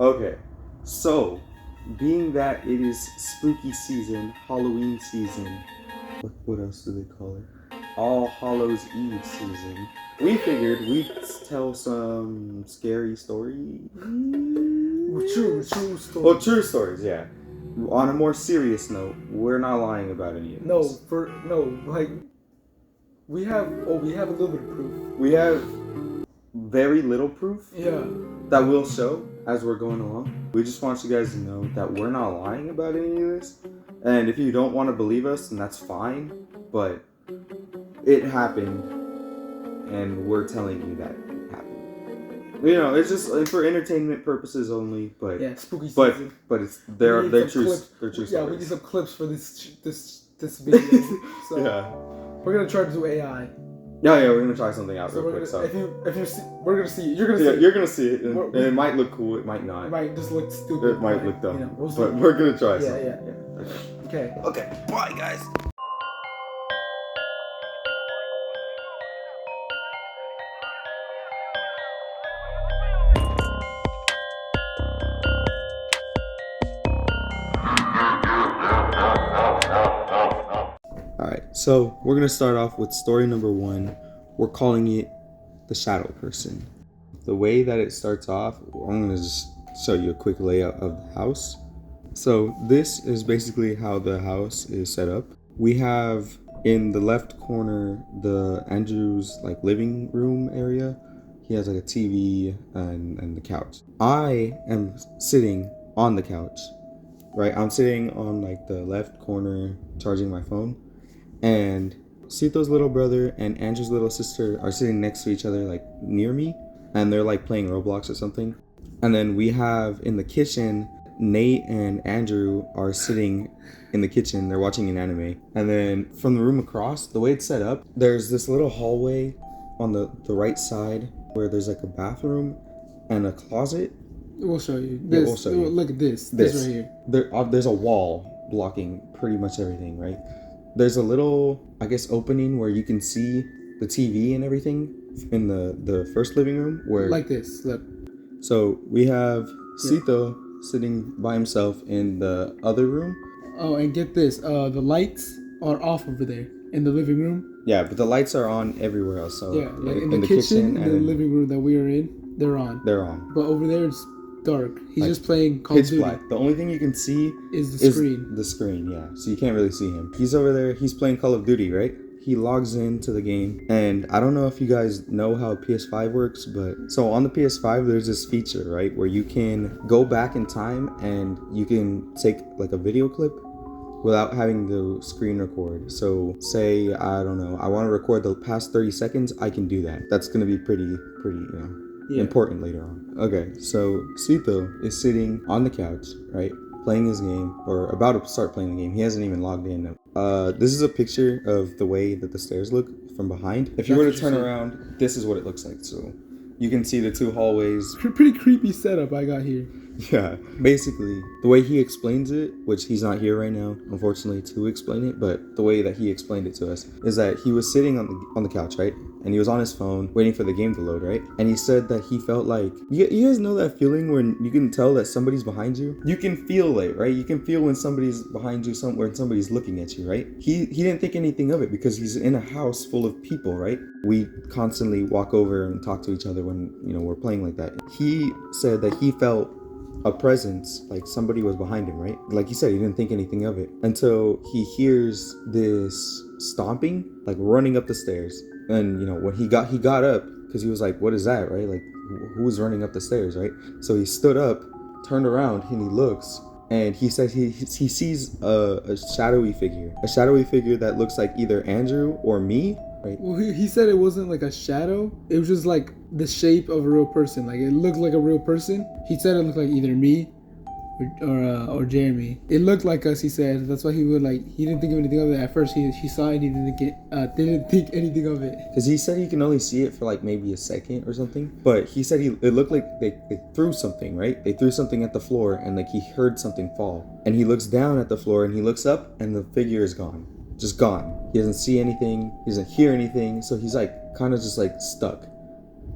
Okay, so being that it is spooky season, Halloween season, what else do they call it? All Hallows Eve season. We figured we'd tell some scary stories. True stories. Well, true stories, yeah. On a more serious note, we're not lying about any of this. We have a little bit of proof. We have very little proof. Yeah. That we'll show as we're going along. We just want you guys to know that we're not lying about any of this. And if you don't want to believe us, then that's fine. But it happened, and we're telling you that it happened. You know, it's just for entertainment purposes only. But yeah, spooky season. But it's they're true stories. Yeah, we need some clips for this video. So yeah, we're gonna try to do AI. Yeah, we're gonna try something out real quick. So if you see, we're gonna see. You're gonna see it, and it might look cool. It might not. It might just look stupid. It might look dumb. You know, but we're gonna try something. Yeah. Okay. Bye, guys. Alright, so we're gonna start off with story number 1. We're calling it the shadow person. The way that it starts off, I'm gonna just show you a quick layout of the house. So this is basically how the house is set up. We have in the left corner the Andrew's like living room area. He has like a TV and the couch. I am sitting on the couch, right? I'm sitting on like the left corner charging my phone. And Sito's little brother and Andrew's little sister are sitting next to each other, like near me, and they're like playing Roblox or something. And then we have in the kitchen, Nate and Andrew are sitting in the kitchen. They're watching an anime. And then from the room across, the way it's set up, there's this little hallway on the right side where there's like a bathroom and a closet. We'll show you. Yeah, we'll show you. Look at this. This right here. There's a wall blocking pretty much everything, right? There's a little, I guess, opening where you can see the TV and everything in the first living room. Where like this, look. So we have Sito sitting by himself in the other room. Oh, and get this, the lights are off over there in the living room. Yeah, but the lights are on everywhere else. So yeah, like in the kitchen and the living room that we are in, they're on. They're on. But over there it's dark. He's like just playing Call pitch of Duty. Black. The only thing you can see is the screen. The screen, yeah. So you can't really see him. He's over there. He's playing Call of Duty, right? He logs into the game, and I don't know if you guys know how PS5 works, but so on the PS5 there's this feature, right, where you can go back in time and you can take like a video clip without having the screen record. So say, I don't know, I want to record the past 30 seconds, I can do that. That's going to be pretty, important later on. Okay, so Sito is sitting on the couch, right, playing his game, or about to start playing the game. He hasn't even logged in. This is a picture of the way that the stairs look from behind. If you were to turn around, this is what it looks like. So you can see the two hallways. Pretty creepy setup I got here. Yeah, basically the way he explains it, which he's not here right now, unfortunately, to explain it, but the way that he explained it to us is that he was sitting on the couch, right, and he was on his phone waiting for the game to load, right, and he said that he felt like, you guys know that feeling when you can tell that somebody's behind you? You can feel it, right? You can feel when somebody's behind you, somewhere, and somebody's looking at you, right? He didn't think anything of it because he's in a house full of people, right? We constantly walk over and talk to each other when, we're playing like that. He said that he felt a presence, like somebody was behind him, right? Like he said, he didn't think anything of it until he hears this stomping, like running up the stairs. And when he got up, because he was like, what is that, right? Like, who's running up the stairs, right? So he stood up, turned around, and he looks, and he says he sees a shadowy figure that looks like either Andrew or me. Right. Well, he said it wasn't like a shadow. It was just like the shape of a real person. Like it looked like a real person. He said it looked like either me or Jeremy. It looked like us, he said. That's why he didn't think of anything of it. At first he saw it, he didn't think anything of it. Because he said he can only see it for like maybe a second or something. But he said it looked like they threw something, right? They threw something at the floor and like he heard something fall. And he looks down at the floor and he looks up and the figure is gone. Just gone. He doesn't see anything. He doesn't hear anything. So he's like kind of just like stuck,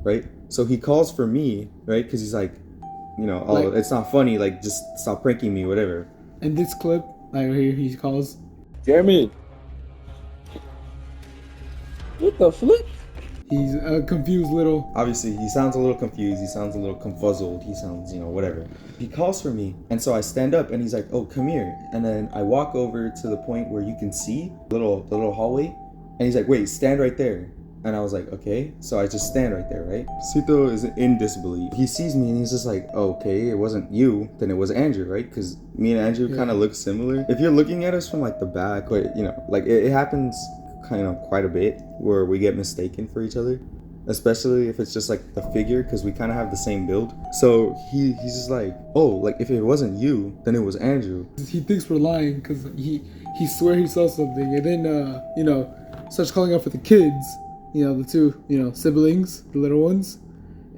right? So he calls for me, right? Because he's like, you know, oh, Like- it's not funny. Like, just stop pranking me, whatever. In this clip, like here he calls. Jeremy. What the flip? He's a confused little. Obviously, he sounds a little confused. He sounds a little confuzzled. He sounds, you know, whatever. He calls for me. And so I stand up and he's like, oh, come here. And then I walk over to the point where you can see the little hallway. And he's like, wait, stand right there. And I was like, okay. So I just stand right there, right? Sito is in disbelief. He sees me and he's just like, oh, okay, it wasn't you. Then it was Andrew, right? Because me and Andrew kind of look similar. If you're looking at us from like the back, but you know, like it happens kind of quite a bit where we get mistaken for each other, especially if it's just like the figure, because we kind of have the same build. So he's just like, oh, like if it wasn't you, then it was Andrew. He thinks we're lying because he swear he saw something, and then you know, starts calling out for the kids. You know, the two, you know, siblings, the little ones.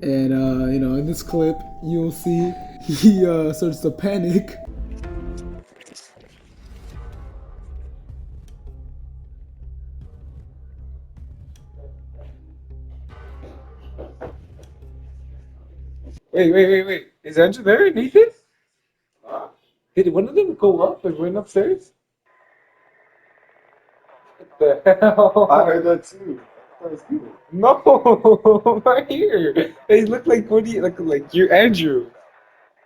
And you know, in this clip, you'll see he starts to panic. Wait. Is Andrew there, Nathan? Did one of them go up and went upstairs? What the hell? I heard that too. That was good. No, right here. They look like what do you like you're Andrew.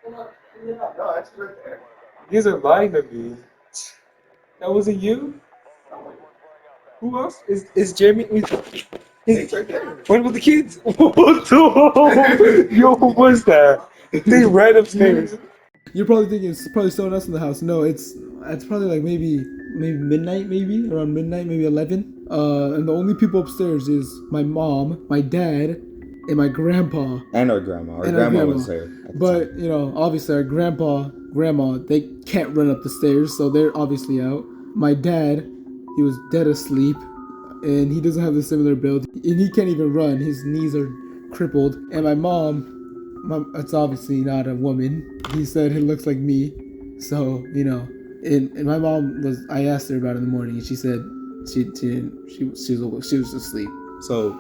Yeah, no, that's right there. You guys are lying to me. That wasn't you? Who else? Is Jeremy It's right there. what about the kids? What the yo, who was that? They ran upstairs. You're probably thinking it's probably someone else in the house. No, it's probably like maybe midnight, maybe around midnight, maybe 11. And the only people upstairs is my mom, my dad, and my grandpa. And our grandma. Our And grandma was there. at the But time. you know, obviously our grandma, they can't run up the stairs, so they're obviously out. My dad, he was dead asleep, and he doesn't have the similar build, and he can't even run. His knees are crippled. And my mom, it's obviously not a woman. He said it looks like me, so you know. And my mom was. I asked her about it in the morning, and she said she was asleep. So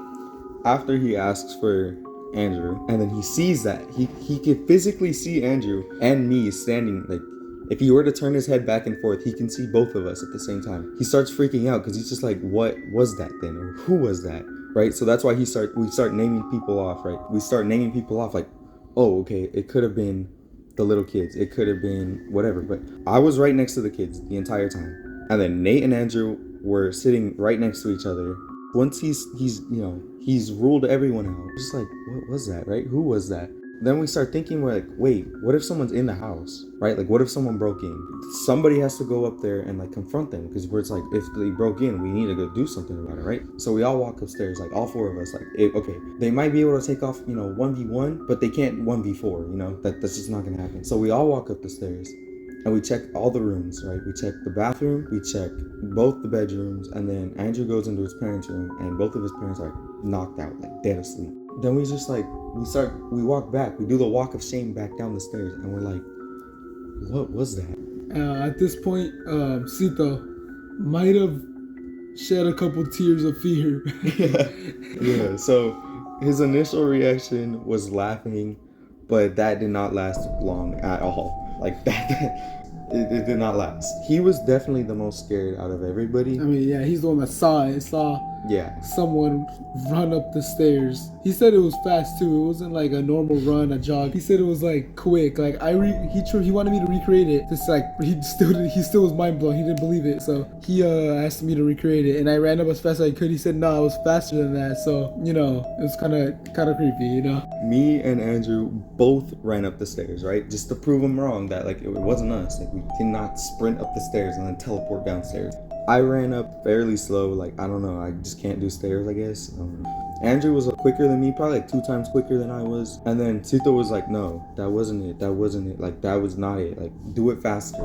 after he asks for Andrew, and then he sees that he could physically see Andrew and me standing, like if he were to turn his head back and forth, he can see both of us at the same time. He starts freaking out because he's just like, what was that then, or who was that, right? So that's why we start naming people off, right? We start naming people off like, oh, okay, it could have been the little kids, it could have been whatever, but I was right next to the kids the entire time. And then Nate and Andrew were sitting right next to each other. Once he's you know, he's ruled everyone out. Just like, what was that, right? Who was that? Then we start thinking, we're like, wait, what if someone's in the house, right? Like, what if someone broke in? Somebody has to go up there and like confront them, because it's like, if they broke in, we need to go do something about it, right? So we all walk upstairs, like all four of us, like, okay, they might be able to take off, you know, 1v1, but they can't 1v4, you know, that's just not gonna happen. So we all walk up the stairs. And we check all the rooms, right? We check the bathroom, we check both the bedrooms, and then Andrew goes into his parents' room, and both of his parents are knocked out, like dead asleep. Then we just like, we walk back, we do the walk of shame back down the stairs, and we're like, what was that? At this point, Sito might have shed a couple tears of fear. Yeah, so his initial reaction was laughing, but that did not last long at all. Like it did not last. He was definitely the most scared out of everybody. I mean, yeah, he's the one that saw it. Saw Yeah. someone run up the stairs. He said it was fast too. It wasn't like a normal run, a jog. He said it was like quick. Like he wanted me to recreate it. Just like he still was mind blown. He didn't believe it. So he asked me to recreate it, and I ran up as fast as I could. He said no, I was faster than that. So you know, it was kind of creepy, you know. Me and Andrew both ran up the stairs, right? Just to prove him wrong that like it wasn't us. Like we did not sprint up the stairs and then teleport downstairs. I ran up fairly slow, like I don't know, I just can't do stairs, I guess. Andrew was quicker than me, probably like 2 times quicker than I was. And then Sito was like, no, that wasn't it, like that was not it, like do it faster.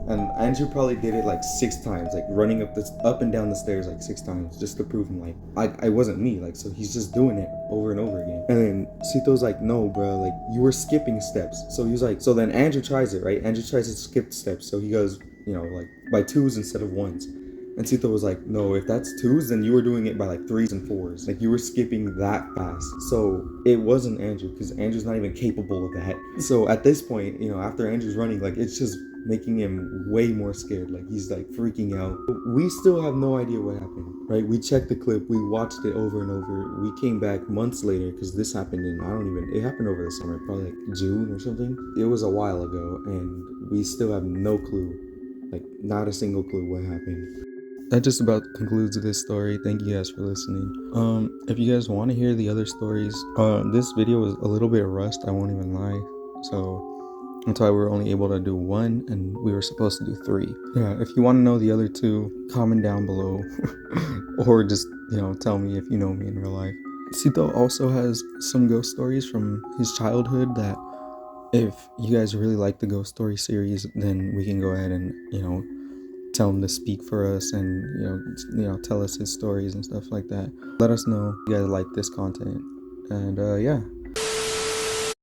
And Andrew probably did it like 6 times, like running up and down the stairs like 6 times, just to prove him like I wasn't me, like so he's just doing it over and over again. And then Sito's like, no bro, like you were skipping steps. So he was like, so then Andrew tries it, right? Andrew tries to skip steps, so he goes, you know, like by 2s instead of 1s. And Cito was like, no, if that's 2s, then you were doing it by like 3s and 4s. Like, you were skipping that fast. So it wasn't Andrew, because Andrew's not even capable of that. So at this point, you know, after Andrew's running, like, it's just making him way more scared. Like, he's like freaking out. We still have no idea what happened, right? We checked the clip, we watched it over and over. We came back months later, because this happened in, it happened over the summer, probably like June or something. It was a while ago, and we still have no clue, like not a single clue what happened. That just about concludes this story. Thank you guys for listening. If you guys want to hear the other stories, this video was a little bit rushed, I won't even lie. So that's why we were only able to do 1, and we were supposed to do 3. Yeah, if you want to know the other 2, comment down below. Or just, you know, tell me if you know me in real life. Cito also has some ghost stories from his childhood that if you guys really like the ghost story series, then we can go ahead and, you know, tell him to speak for us and, you know, tell us his stories and stuff like that. Let us know if you guys like this content. And yeah.